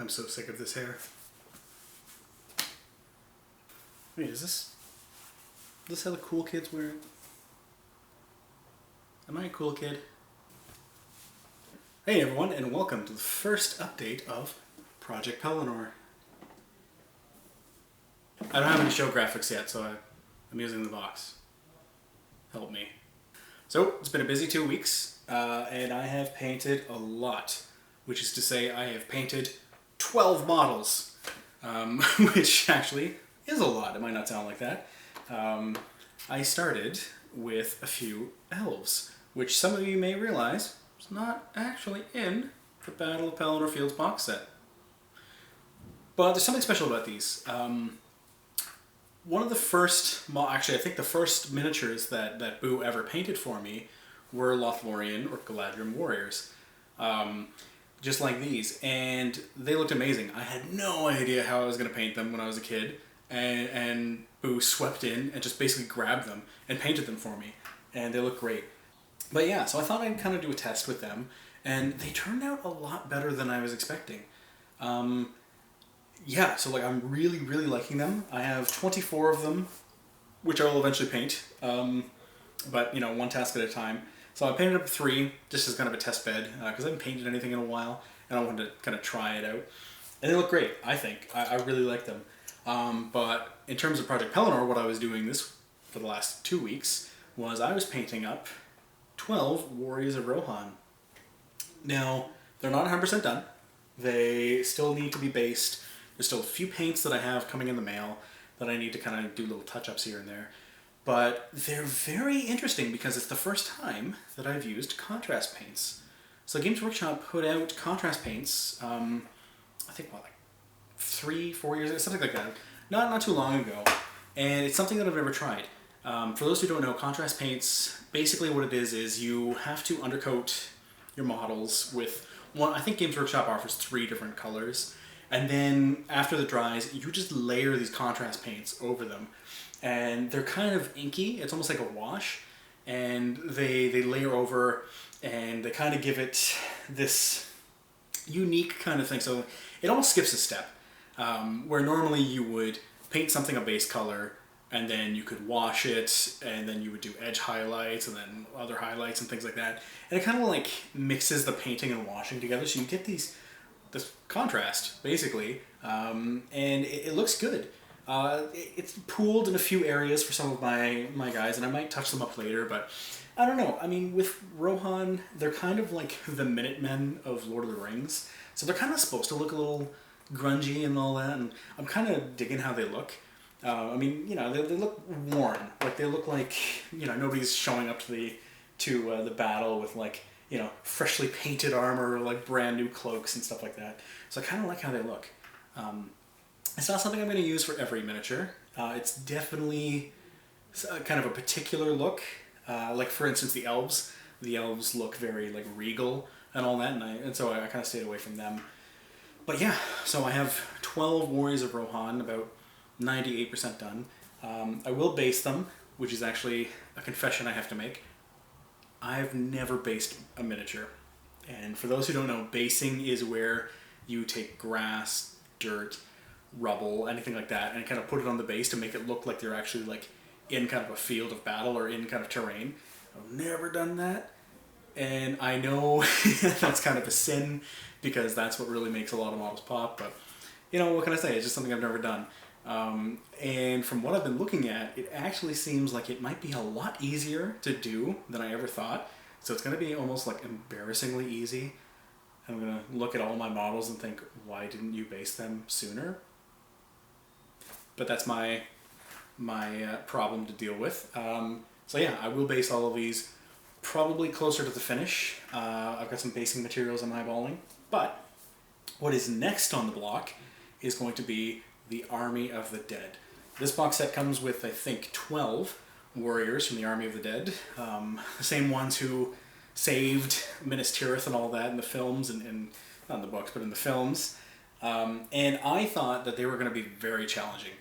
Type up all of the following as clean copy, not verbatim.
I'm so sick of this hair. Wait, is this how the cool kids wear it? Am I a cool kid? Hey everyone, and welcome to the first update of Project Pelennor. I don't have any show graphics yet, so I'm using the box. Help me. So, it's been a busy 2 weeks, and I have painted a lot. Which is to say, I have painted 12 models. Which actually is a lot. It might not sound like that. I started with a few elves, which some of you may realize is not actually in the Battle of Pelennor Fields box set. But there's something special about these. One of the first, actually I think the first miniatures that Boo ever painted for me were Lothlorien or Galadhrim Warriors. Just like these, and they looked amazing. I had no idea how I was going to paint them when I was a kid, and Boo swept in and just basically grabbed them and painted them for me, and they look great. But yeah, so I thought I'd kind of do a test with them, and they turned out a lot better than I was expecting. Yeah, so like I'm really liking them. I have 24 of them, which I'll eventually paint, but you know, one task at a time. So I painted up 3 just as kind of a test bed because I haven't painted anything in a while and I wanted to kind of try it out. And they look great, I think. I really like them. But in terms of Project Pelennor, what I was doing for the last 2 weeks was I was painting up 12 Warriors of Rohan. Now, they're not 100% done. They still need to be based. There's still a few paints that I have coming in the mail that I need to kind of do little touch-ups here and there. But they're very interesting because it's the first time that I've used contrast paints. So Games Workshop put out contrast paints, I think, what, like 3-4 years ago, something like that. Not too long ago. And it's something that I've never tried. For those who don't know, contrast paints, basically what it is you have to undercoat your models with one. I think Games Workshop offers 3 different colors. And then after the dries, you just layer these contrast paints over them. And they're kind of inky. It's almost like a wash. And they layer over and they kind of give it this unique kind of thing. So it almost skips a step. Where normally you would paint something a base color and then you could wash it and then you would do edge highlights and then other highlights and things like that. And it kind of like mixes the painting and washing together. So you get this contrast, basically. And it looks good. It's pooled in a few areas for some of my guys, and I might touch them up later, but I don't know. I mean, with Rohan, they're kind of like the Minutemen of Lord of the Rings, so they're kind of supposed to look a little grungy and all that, and I'm kind of digging how they look. I mean, you know, they look worn. Like, they look like, you know, nobody's showing up to the battle with, like, you know, freshly painted armor, like brand new cloaks and stuff like that. So I kind of like how they look. It's not something I'm going to use for every miniature. It's definitely kind of a particular look. Like, for instance, the elves. The elves look very, like, regal and all that, and so I kind of stayed away from them. But yeah, so I have 12 Warriors of Rohan, about 98% done. I will base them, which is actually a confession I have to make. I've never based a miniature. And for those who don't know, basing is where you take grass, dirt, rubble, anything like that, and kind of put it on the base to make it look like they're actually like in kind of a field of battle or in kind of terrain. I've never done that, and I know that's kind of a sin because that's what really makes a lot of models pop, but you know, what can I say? It's just something I've never done. And from what I've been looking at, it actually seems like it might be a lot easier to do than I ever thought. So it's going to be almost like embarrassingly easy. I'm going to look at all my models and think, why didn't you base them sooner? But that's my problem to deal with. So yeah, I will base all of these probably closer to the finish. I've got some basing materials I'm eyeballing. But what is next on the block is going to be the Army of the Dead. This box set comes with, I think, 12 warriors from the Army of the Dead. The same ones who saved Minas Tirith and all that in the films, and not in the books, but in the films. And I thought that they were going to be very challenging.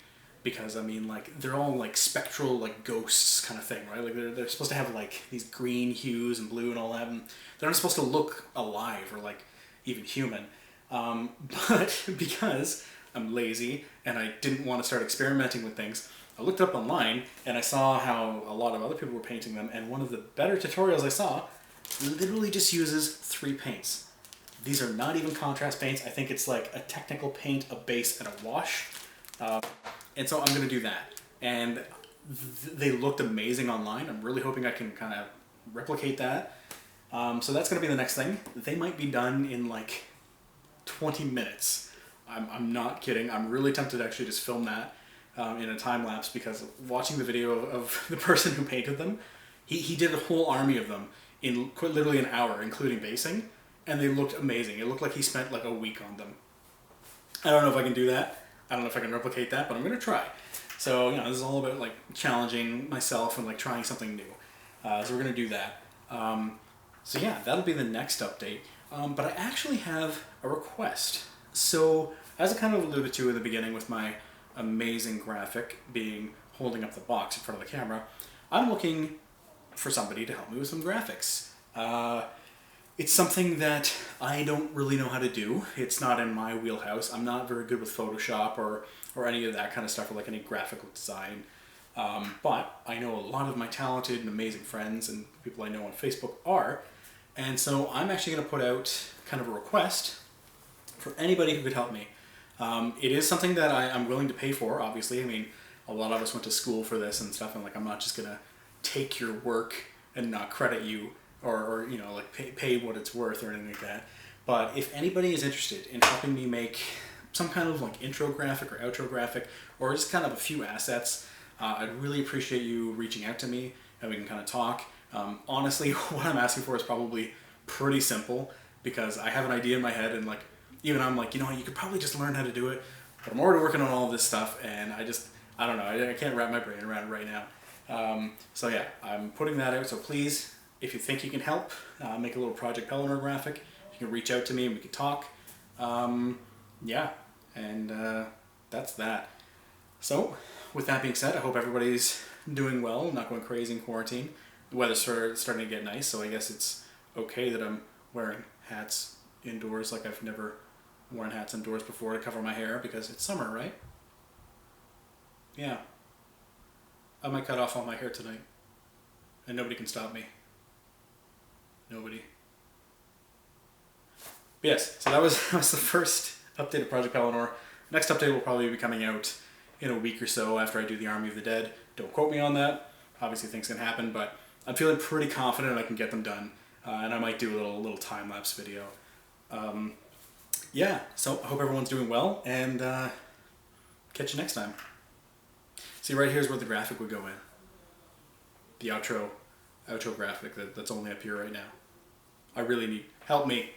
Because, I mean, like, they're all, like, spectral, like, ghosts kind of thing, right? Like, they're supposed to have, like, these green hues and blue and all that, and they're not supposed to look alive or, like, even human. But because I'm lazy and I didn't want to start experimenting with things, I looked up online and I saw how a lot of other people were painting them, and one of the better tutorials I saw literally just uses 3 paints. These are not even contrast paints. I think it's like a technical paint, a base, and a wash. And so I'm going to do that. And they looked amazing online. I'm really hoping I can kind of replicate that. So that's going to be the next thing. They might be done in like 20 minutes. I'm not kidding. I'm really tempted to actually just film that in a time lapse, because watching the video of the person who painted them, he did a whole army of them in literally an hour, including basing, and they looked amazing. It looked like he spent like a week on them. I don't know if I can do that. I don't know if I can replicate that, but I'm going to try. So, this is all about like challenging myself and like trying something new. So we're going to do that. So yeah, that'll be the next update. But I actually have a request. So, as I kind of alluded to in the beginning with my amazing graphic being holding up the box in front of the camera, I'm looking for somebody to help me with some graphics. It's something that I don't really know how to do. It's not in my wheelhouse. I'm not very good with Photoshop or any of that kind of stuff, or like any graphical design. But I know a lot of my talented and amazing friends and people I know on Facebook are. And so I'm actually going to put out kind of a request for anybody who could help me. It is something that I'm willing to pay for, obviously. I mean, a lot of us went to school for this and stuff, and like I'm not just going to take your work and not credit you or like pay what it's worth or anything like that. But if anybody is interested in helping me make some kind of like intro graphic or outro graphic, or just kind of a few assets, I'd really appreciate you reaching out to me and we can kind of talk. Honestly, what I'm asking for is probably pretty simple, because I have an idea in my head, and like even I'm like, you could probably just learn how to do it, but I'm already working on all of this stuff, and I don't know, I can't wrap my brain around it right now. So yeah, I'm putting that out, so please, if you think you can help make a little Project Pelennor graphic, you can reach out to me and we can talk. Yeah, and that's that. So, with that being said, I hope everybody's doing well, not going crazy in quarantine. The weather's starting to get nice, so I guess it's okay that I'm wearing hats indoors. Like I've never worn hats indoors before to cover my hair, because it's summer, right? Yeah. I might cut off all my hair tonight, and nobody can stop me. Nobody. But yes, so that was the first update of Project Pelennor. Next update will probably be coming out in a week or so after I do the Army of the Dead. Don't quote me on that. Obviously things can happen, but I'm feeling pretty confident I can get them done. And I might do a little time-lapse video. Yeah, so I hope everyone's doing well, and catch you next time. See, right here's where the graphic would go in. The outro graphic that's only up here right now. I really need help me.